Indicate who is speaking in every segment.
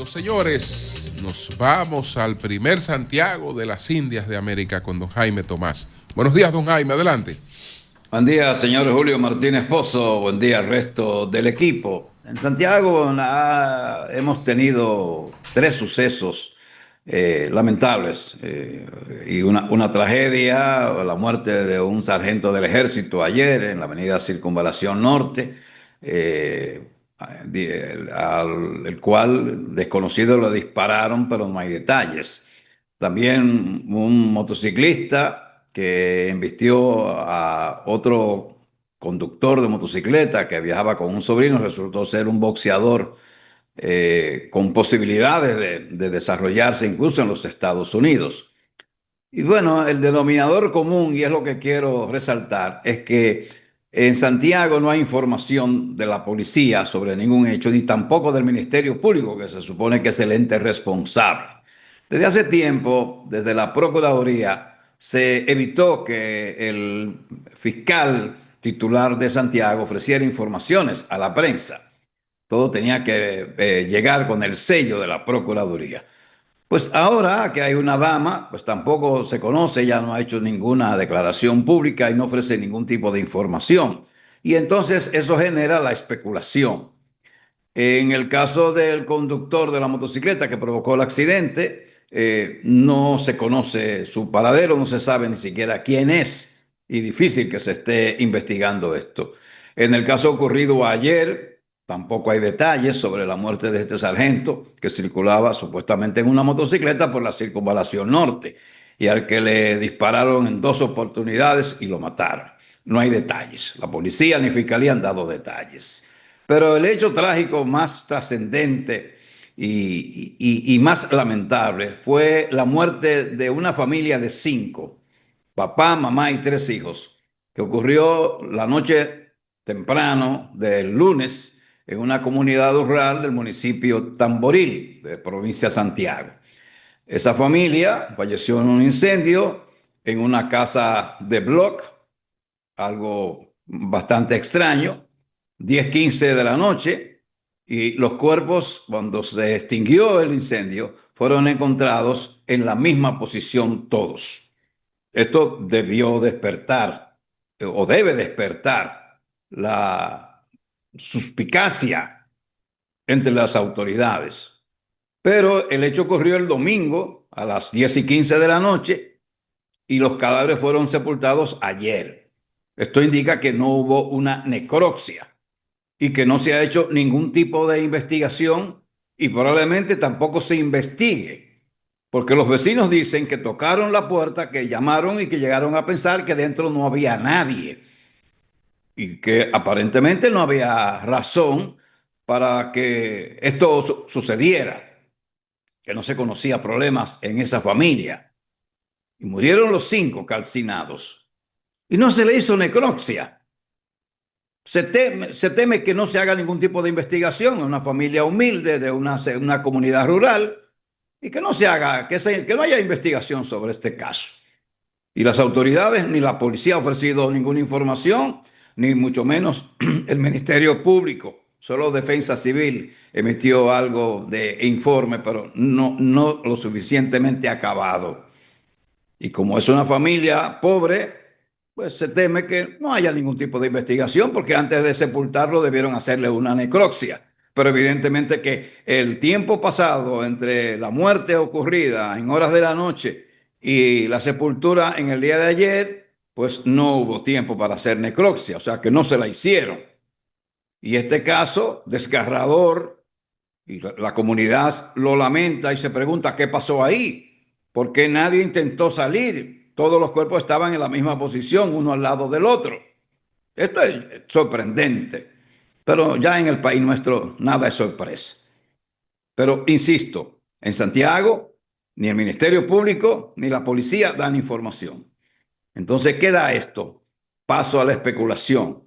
Speaker 1: Perfecto, señores, nos vamos al primer Santiago de las Indias de América con don Jaime Tomás. Buenos días, don Jaime, adelante.
Speaker 2: Buen día, señor Julio Martínez Pozo. Buen día al resto del equipo. En Santiago hemos tenido tres sucesos lamentables y una tragedia, la muerte de un sargento del ejército ayer en la avenida Circunvalación Norte, eh, el cual desconocidos lo dispararon, pero no hay detalles. También un motociclista que embistió a otro conductor de motocicleta que viajaba con un sobrino, resultó ser un boxeador con posibilidades de desarrollarse incluso en los Estados Unidos. Y bueno, el denominador común, y es lo que quiero resaltar, es que en Santiago no hay información de la policía sobre ningún hecho, ni tampoco del Ministerio Público, que se supone que es el ente responsable. Desde hace tiempo, desde la Procuraduría, se evitó que el fiscal titular de Santiago ofreciera informaciones a la prensa. Todo tenía que llegar con el sello de la Procuraduría. Pues ahora que hay una dama, pues tampoco se conoce, ella no ha hecho ninguna declaración pública y no ofrece ningún tipo de información. Y entonces eso genera la especulación. En el caso del conductor de la motocicleta que provocó el accidente, no se conoce su paradero, no se sabe ni siquiera quién es y difícil que se esté investigando esto. En el caso ocurrido ayer, tampoco hay detalles sobre la muerte de este sargento que circulaba supuestamente en una motocicleta por la Circunvalación Norte y al que le dispararon en dos oportunidades y lo mataron. No hay detalles. La policía ni fiscalía han dado detalles. Pero el hecho trágico más trascendente y más lamentable fue la muerte de una familia de cinco, papá, mamá y tres hijos, que ocurrió la noche temprano del lunes en una comunidad rural del municipio Tamboril, de provincia de Santiago. Esa familia falleció en un incendio en una casa de block, algo bastante extraño, 10:15 de la noche, y los cuerpos, cuando se extinguió el incendio, fueron encontrados en la misma posición todos. Esto debió despertar, o debe despertar, la suspicacia entre las autoridades. Pero el hecho ocurrió el domingo a las 10:15 de la noche y los cadáveres fueron sepultados ayer. Esto indica que no hubo una necropsia y que no se ha hecho ningún tipo de investigación y probablemente tampoco se investigue, porque los vecinos dicen que tocaron la puerta, que llamaron y que llegaron a pensar que dentro no había nadie y que aparentemente no había razón para que esto sucediera, que no se conocía problemas en esa familia. Y murieron los cinco calcinados y no se le hizo necropsia. Se teme que no se haga ningún tipo de investigación en una familia humilde de una comunidad rural y que no se haga, que no haya investigación sobre este caso. Y las autoridades ni la policía ha ofrecido ninguna información, ni mucho menos el Ministerio Público. Solo Defensa Civil emitió algo de informe, pero no lo suficientemente acabado. Y como es una familia pobre, pues se teme que no haya ningún tipo de investigación, porque antes de sepultarlo debieron hacerle una necropsia. Pero evidentemente que el tiempo pasado entre la muerte ocurrida en horas de la noche y la sepultura en el día de ayer, pues no hubo tiempo para hacer necropsia, o sea que no se la hicieron. Y este caso desgarrador, y la comunidad lo lamenta y se pregunta qué pasó ahí, por qué nadie intentó salir. Todos los cuerpos estaban en la misma posición, uno al lado del otro. Esto es sorprendente, pero ya en el país nuestro nada es sorpresa. Pero insisto, en Santiago ni el Ministerio Público ni la policía dan información. Entonces queda esto, paso a la especulación,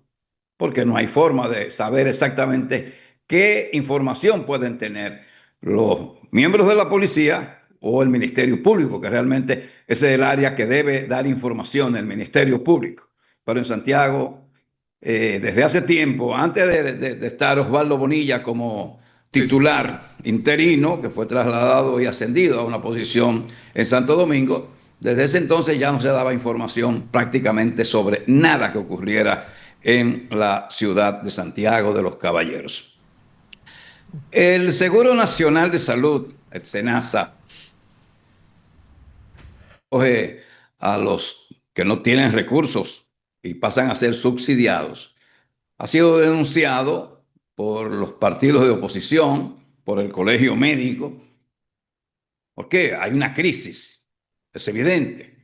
Speaker 2: porque no hay forma de saber exactamente qué información pueden tener los miembros de la policía o el Ministerio Público, que realmente ese es el área que debe dar información, el Ministerio Público. Pero en Santiago, desde hace tiempo, antes de estar Osvaldo Bonilla titular interino, que fue trasladado y ascendido a una posición en Santo Domingo. Desde ese entonces ya no se daba información prácticamente sobre nada que ocurriera en la ciudad de Santiago de los Caballeros. El Seguro Nacional de Salud, el SENASA, coge a los que no tienen recursos y pasan a ser subsidiados. Ha sido denunciado por los partidos de oposición, por el Colegio Médico. ¿Por qué? Hay una crisis, es evidente.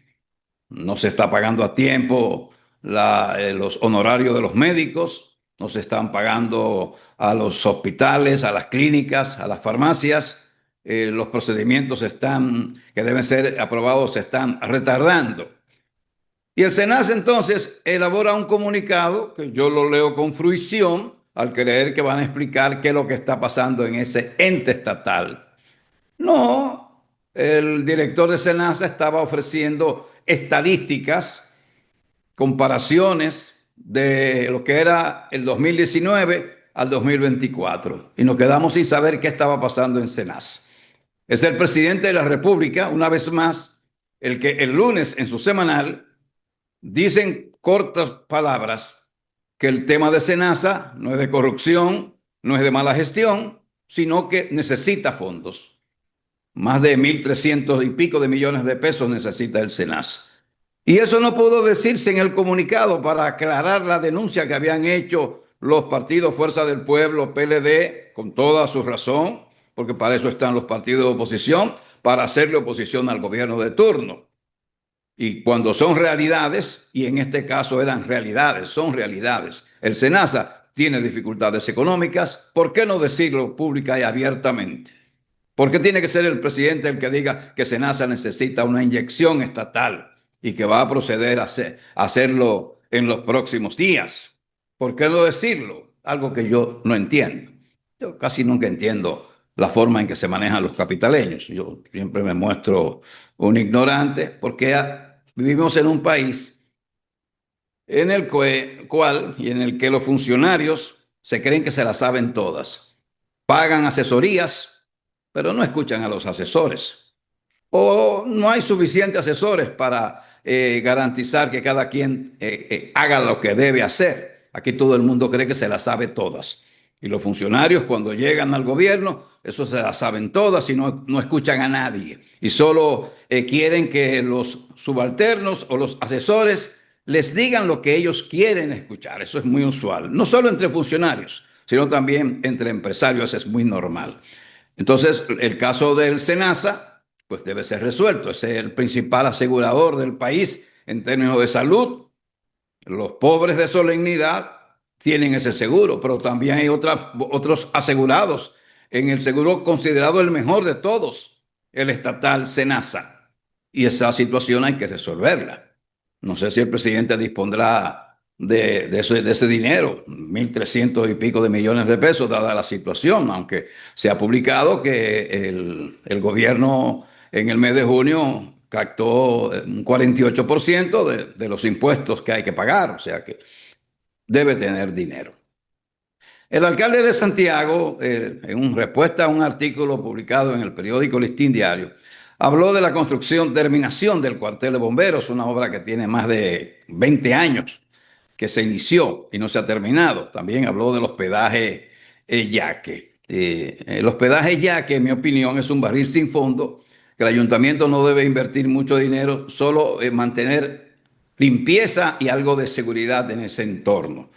Speaker 2: No se está pagando a tiempo los honorarios de los médicos, no se están pagando a los hospitales, a las clínicas, a las farmacias. Los procedimientos que deben ser aprobados se están retardando. Y el SENASA entonces elabora un comunicado que yo lo leo con fruición al creer que van a explicar qué es lo que está pasando en ese ente estatal. No, el director de SENASA estaba ofreciendo estadísticas, comparaciones de lo que era el 2019 al 2024 y nos quedamos sin saber qué estaba pasando en SENASA. Es el presidente de la República, una vez más, el que el lunes en su semanal dice en cortas palabras que el tema de SENASA no es de corrupción, no es de mala gestión, sino que necesita fondos. Más de 1.300 y pico de millones de pesos necesita el SENASA. Y eso no pudo decirse en el comunicado para aclarar la denuncia que habían hecho los partidos Fuerza del Pueblo, PLD, con toda su razón, porque para eso están los partidos de oposición, para hacerle oposición al gobierno de turno. Y cuando son realidades, y en este caso eran realidades, son realidades, el SENASA tiene dificultades económicas, ¿por qué no decirlo pública y abiertamente? ¿Por qué tiene que ser el presidente el que diga que SENASA necesita una inyección estatal y que va a proceder a hacerlo en los próximos días? ¿Por qué no decirlo? Algo que yo no entiendo. Yo casi nunca entiendo la forma en que se manejan los capitaleños. Yo siempre me muestro un ignorante porque vivimos en un país en el cual y en el que los funcionarios se creen que se las saben todas. Pagan asesorías, pero no escuchan a los asesores. O no hay suficientes asesores para garantizar que cada quien haga lo que debe hacer. Aquí todo el mundo cree que se las sabe todas. Y los funcionarios cuando llegan al gobierno, eso se las saben todas y no escuchan a nadie. Y solo quieren que los subalternos o los asesores les digan lo que ellos quieren escuchar. Eso es muy usual. No solo entre funcionarios, sino también entre empresarios. Es muy normal. Entonces, el caso del SENASA, pues debe ser resuelto. Es el principal asegurador del país en términos de salud. Los pobres de solemnidad tienen ese seguro, pero también hay otros asegurados en el seguro considerado el mejor de todos, el estatal SENASA. Y esa situación hay que resolverla. No sé si el presidente dispondrá de ese dinero, 1.300 y pico de millones de pesos, dada la situación, aunque se ha publicado que el gobierno en el mes de junio captó un 48% de los impuestos que hay que pagar, o sea que debe tener dinero. El alcalde de Santiago, en respuesta a un artículo publicado en el periódico Listín Diario, habló de la terminación del cuartel de bomberos, una obra que tiene más de 20 años que se inició y no se ha terminado. También habló del hospedaje Yaque. El hospedaje Yaque, en mi opinión, es un barril sin fondo, que el ayuntamiento no debe invertir mucho dinero, solo mantener limpieza y algo de seguridad en ese entorno.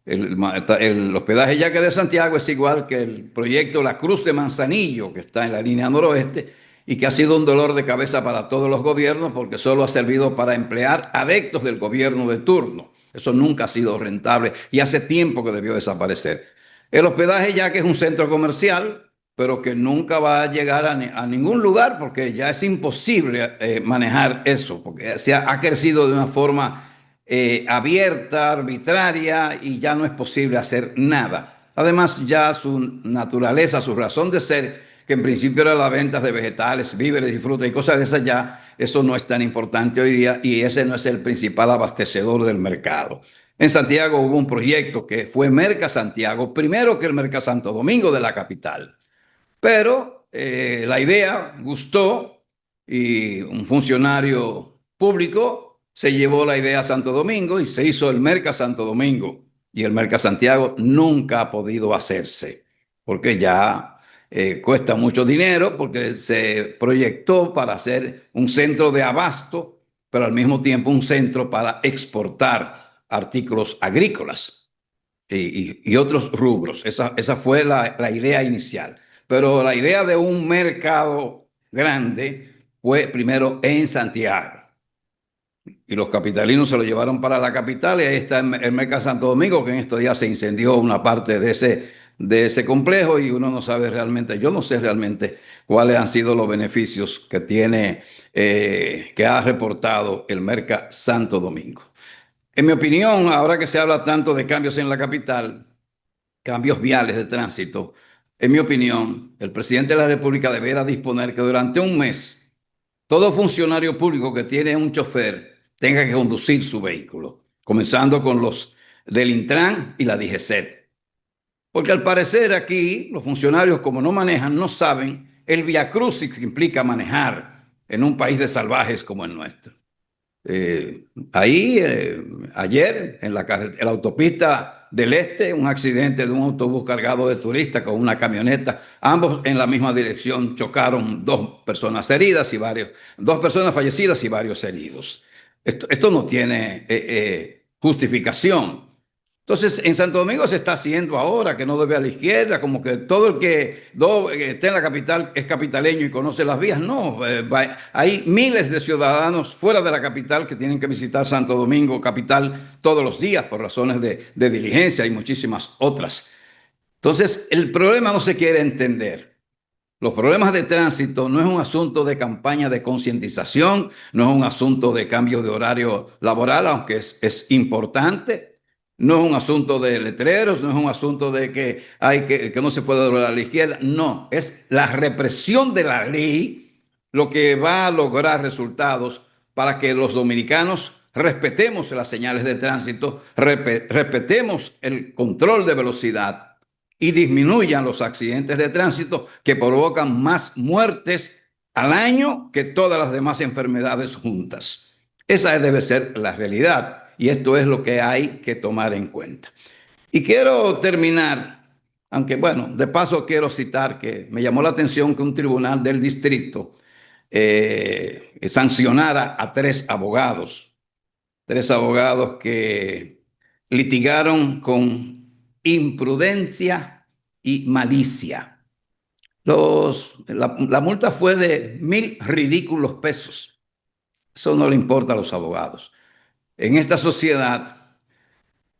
Speaker 2: El hospedaje Yaque de Santiago es igual que el proyecto La Cruz de Manzanillo, que está en la línea noroeste y que ha sido un dolor de cabeza para todos los gobiernos porque solo ha servido para emplear adeptos del gobierno de turno. Eso nunca ha sido rentable y hace tiempo que debió desaparecer. El hospedaje Yaque es un centro comercial, pero que nunca va a llegar a ningún lugar porque ya es imposible manejar eso, porque ha crecido de una forma abierta, arbitraria, y ya no es posible hacer nada. Además, ya su naturaleza, su razón de ser, que en principio era la venta de vegetales, víveres y frutas y cosas de esas, ya eso no es tan importante hoy día y ese no es el principal abastecedor del mercado. En Santiago hubo un proyecto que fue Merca Santiago, primero que el Merca Santo Domingo de la capital. Pero la idea gustó y un funcionario público se llevó la idea a Santo Domingo y se hizo el Merca Santo Domingo. Y el Merca Santiago nunca ha podido hacerse porque ya cuesta mucho dinero, porque se proyectó para hacer un centro de abasto, pero al mismo tiempo un centro para exportar artículos agrícolas y otros rubros. Esa fue la idea inicial. Pero la idea de un mercado grande fue primero en Santiago. Y los capitalinos se lo llevaron para la capital y ahí está el Mercado Santo Domingo, que en estos días se incendió una parte de ese complejo y uno no sabe realmente, yo no sé realmente cuáles han sido los beneficios que tiene, que ha reportado el Mercado Santo Domingo. En mi opinión, ahora que se habla tanto de cambios en la capital, cambios viales de tránsito, en mi opinión, el presidente de la República deberá disponer que durante un mes todo funcionario público que tiene un chofer tenga que conducir su vehículo, comenzando con los del Intran y la DGCET. Porque al parecer aquí los funcionarios, como no manejan, no saben el viacrucis que implica manejar en un país de salvajes como el nuestro. Ayer, en la autopista del Este, un accidente de un autobús cargado de turistas con una camioneta, ambos en la misma dirección chocaron, dos personas heridas y dos personas fallecidas y varios heridos. Esto no tiene justificación. Entonces, en Santo Domingo se está haciendo ahora que no debe a la izquierda, como que todo el que esté en la capital es capitaleño y conoce las vías. No, hay miles de ciudadanos fuera de la capital que tienen que visitar Santo Domingo, capital, todos los días por razones de diligencia y muchísimas otras. Entonces, el problema no se quiere entender. Los problemas de tránsito no es un asunto de campaña de concientización, no es un asunto de cambio de horario laboral, aunque es importante. No es un asunto de letreros, no es un asunto de que no se puede doblar a la izquierda. No, es la represión de la ley lo que va a lograr resultados para que los dominicanos respetemos las señales de tránsito, respetemos el control de velocidad y disminuyan los accidentes de tránsito que provocan más muertes al año que todas las demás enfermedades juntas. Esa debe ser la realidad. Y esto es lo que hay que tomar en cuenta. Y quiero terminar, aunque bueno, de paso quiero citar que me llamó la atención que un tribunal del distrito sancionara a tres abogados que litigaron con imprudencia y malicia. La multa fue de 1.000 ridículos pesos. Eso no le importa a los abogados. En esta sociedad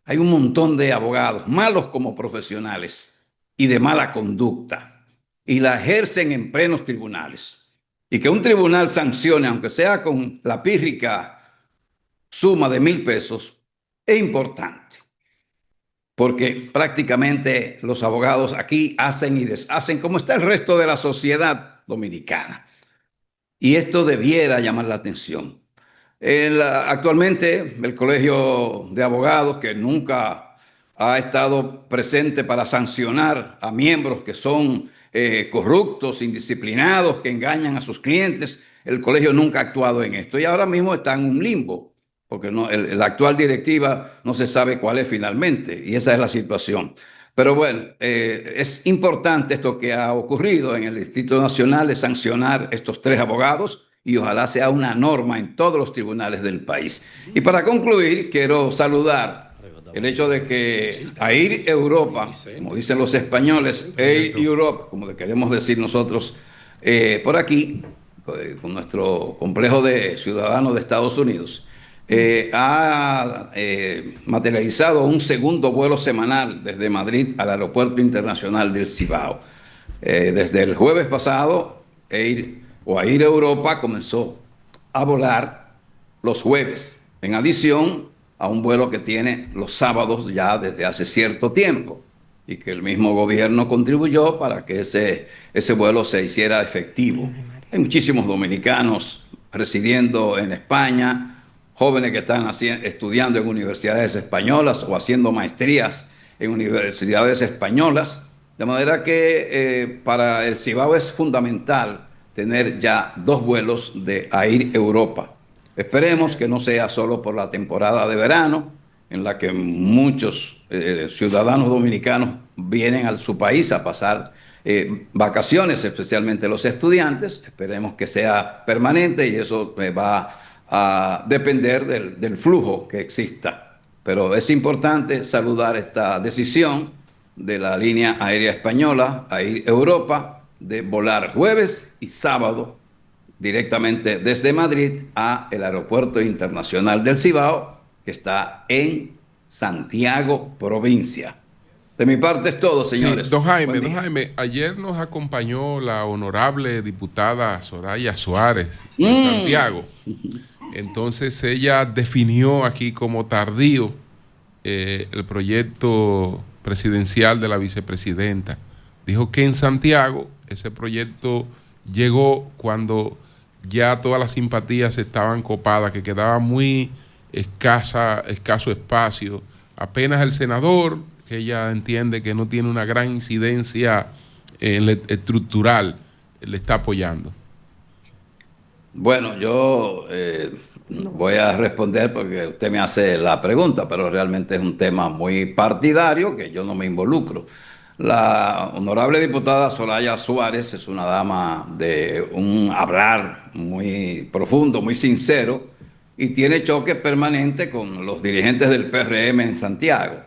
Speaker 2: hay un montón de abogados, malos como profesionales y de mala conducta, y la ejercen en plenos tribunales. Y que un tribunal sancione, aunque sea con la pírrica suma de 1.000 pesos, es importante. Porque prácticamente los abogados aquí hacen y deshacen como está el resto de la sociedad dominicana. Y esto debiera llamar la atención. Actualmente el Colegio de Abogados, que nunca ha estado presente para sancionar a miembros que son corruptos, indisciplinados, que engañan a sus clientes, el colegio nunca ha actuado en esto y ahora mismo está en un limbo, porque la actual directiva no se sabe cuál es finalmente y esa es la situación. Pero bueno, es importante esto que ha ocurrido en el Distrito Nacional de sancionar estos tres abogados y ojalá sea una norma en todos los tribunales del país. Y para concluir, quiero saludar el hecho de que Air Europa, como dicen los españoles, Air Europe, como le queremos decir nosotros por aquí, con nuestro complejo de ciudadanos de Estados Unidos, ha materializado un segundo vuelo semanal desde Madrid al Aeropuerto Internacional del Cibao. Desde el jueves pasado, Air Europa comenzó a volar los jueves, en adición a un vuelo que tiene los sábados ya desde hace cierto tiempo y que el mismo gobierno contribuyó para que ese vuelo se hiciera efectivo. Hay muchísimos dominicanos residiendo en España jóvenes que están estudiando en universidades españolas o haciendo maestrías en universidades españolas. De manera que para el Cibao es fundamental tener ya 2 vuelos de AIR Europa. Esperemos que no sea solo por la temporada de verano, en la que muchos ciudadanos dominicanos vienen a su país a pasar vacaciones, especialmente los estudiantes. Esperemos que sea permanente y eso va a depender del flujo que exista. Pero es importante saludar esta decisión de la línea aérea española, AIR Europa, de volar jueves y sábado directamente desde Madrid a el Aeropuerto Internacional del Cibao, que está en Santiago, provincia. De mi parte es todo, señores.
Speaker 1: Sí, don Jaime, ayer nos acompañó la honorable diputada Soraya Suárez de Santiago. Entonces ella definió aquí como tardío el proyecto presidencial de la vicepresidenta. Dijo que en Santiago ese proyecto llegó cuando ya todas las simpatías estaban copadas, que quedaba muy escaso espacio. Apenas el senador, que ella entiende que no tiene una gran incidencia estructural, le está apoyando.
Speaker 2: Bueno, yo voy a responder porque usted me hace la pregunta, pero realmente es un tema muy partidario que yo no me involucro. La honorable diputada Soraya Suárez es una dama de un hablar muy profundo, muy sincero, y tiene choque permanente con los dirigentes del PRM en Santiago.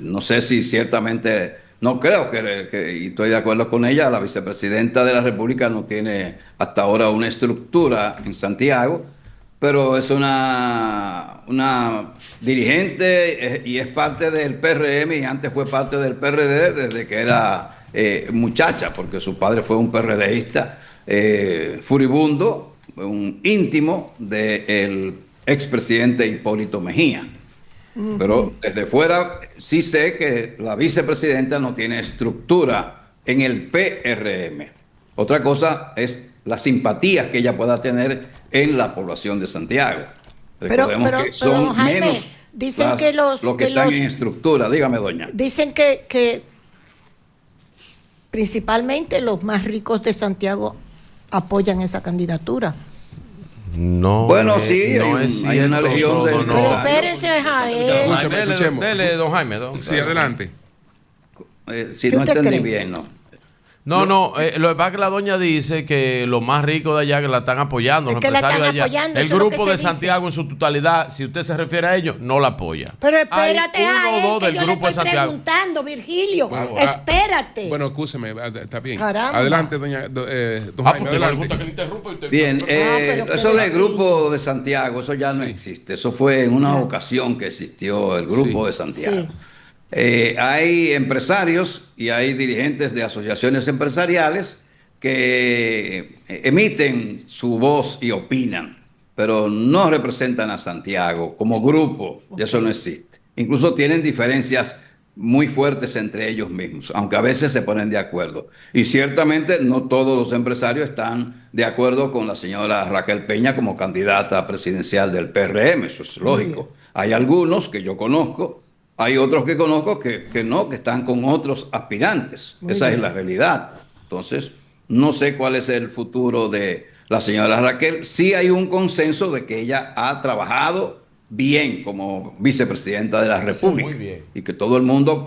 Speaker 2: No sé si ciertamente, no creo y estoy de acuerdo con ella, la vicepresidenta de la República no tiene hasta ahora una estructura en Santiago, pero es una dirigente y es parte del PRM y antes fue parte del PRD desde que era muchacha, porque su padre fue un PRDista furibundo, un íntimo del expresidente Hipólito Mejía. Pero desde fuera sí sé que la vicepresidenta no tiene estructura en el PRM. Otra cosa es las simpatías que ella pueda tener en la población de Santiago. Recordemos que son Jaime, menos
Speaker 3: dicen que los
Speaker 2: que están en estructura. Dígame, doña.
Speaker 3: Dicen que principalmente los más ricos de Santiago apoyan esa candidatura.
Speaker 4: No,
Speaker 2: bueno, sí,
Speaker 4: no
Speaker 2: hay una legión de...
Speaker 3: Pero espérense, Jael.
Speaker 4: Dele, don Jaime.
Speaker 1: Sí, adelante.
Speaker 2: Si no entendí bien, ¿no?
Speaker 4: No, lo que pasa es que la doña dice que los más ricos de allá que la están apoyando, los empresarios de allá. El grupo de Santiago en su totalidad, si usted se refiere a ellos, no la apoya.
Speaker 3: Pero espérate,
Speaker 4: hay uno o dos del grupo de Santiago.
Speaker 3: Preguntando, Virgilio, espérate.
Speaker 1: Bueno, escúcheme, está bien.
Speaker 3: Caramba.
Speaker 1: Adelante, don Jaime, adelante.
Speaker 4: Que le interrumpa usted.
Speaker 2: Bien, eso del grupo de Santiago, eso ya no existe. Eso fue en una ocasión que existió el grupo de Santiago. Sí. Hay empresarios y hay dirigentes de asociaciones empresariales que emiten su voz y opinan, pero no representan a Santiago como grupo, y eso no existe. Incluso tienen diferencias muy fuertes entre ellos mismos, aunque a veces se ponen de acuerdo. Y ciertamente no todos los empresarios están de acuerdo con la señora Raquel Peña como candidata presidencial del PRM, eso es lógico. Hay algunos que yo conozco. Hay otros que conozco que están con otros aspirantes. Esa es la realidad. Entonces, no sé cuál es el futuro de la señora Raquel. Sí hay un consenso de que ella ha trabajado bien como vicepresidenta de la República. Sí, muy bien. Y que todo el mundo,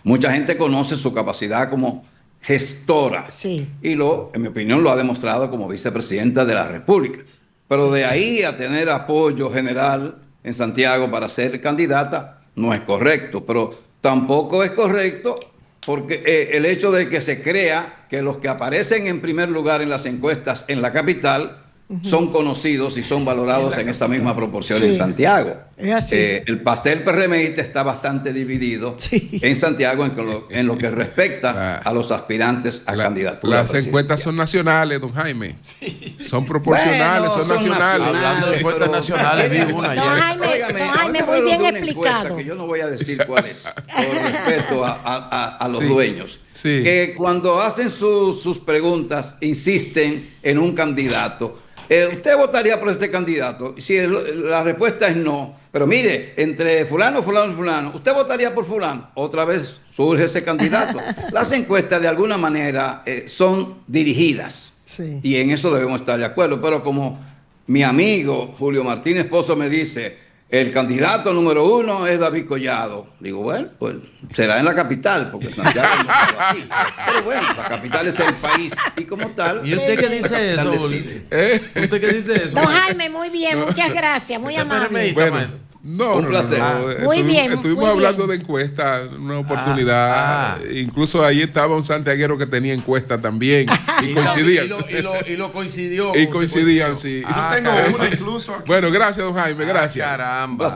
Speaker 2: mucha gente conoce su capacidad como gestora. Sí. Y en mi opinión, lo ha demostrado como vicepresidenta de la República. Pero de ahí a tener apoyo general en Santiago para ser candidata no es correcto, pero tampoco es correcto porque el hecho de que se crea que los que aparecen en primer lugar en las encuestas en la capital son conocidos y son valorados en esa misma proporción en Santiago. Es así. El pastel PRMista está bastante dividido en Santiago en lo que respecta a los aspirantes a candidaturas.
Speaker 1: Las encuestas son nacionales, don Jaime. Son proporcionales, son nacionales.
Speaker 4: Hablando de encuestas nacionales, vi una ayer.
Speaker 3: Don Jaime, muy bien explicado.
Speaker 2: Que yo no voy a decir cuál es, por respeto a los dueños.
Speaker 1: Sí.
Speaker 2: que cuando hacen sus preguntas insisten en un candidato. ¿Usted votaría por este candidato? Si la respuesta es no, pero mire, entre fulano, fulano y fulano, ¿usted votaría por fulano? Otra vez surge ese candidato. Las encuestas de alguna manera son dirigidas, sí, y en eso debemos estar de acuerdo, pero como mi amigo Julio Martínez Pozo me dice, el candidato número 1 es David Collado. Digo, bueno, pues será en la capital, porque Santiago no estaba aquí. Pero bueno, la capital es el país y como tal.
Speaker 4: ¿Y usted qué dice eso? ¿Usted qué dice eso?
Speaker 3: Don Jaime, muy bien, muchas gracias, muy amable.
Speaker 1: Bueno, un placer.
Speaker 3: Muy bien.
Speaker 1: Estuvimos hablando de encuestas, una oportunidad. Incluso ahí estaba un santiaguero que tenía encuesta también. Y coincidían.
Speaker 4: Y lo coincidió.
Speaker 1: Y coincidían, sí.
Speaker 4: Yo tengo una incluso aquí.
Speaker 1: Bueno, gracias, don Jaime, gracias.
Speaker 4: Caramba.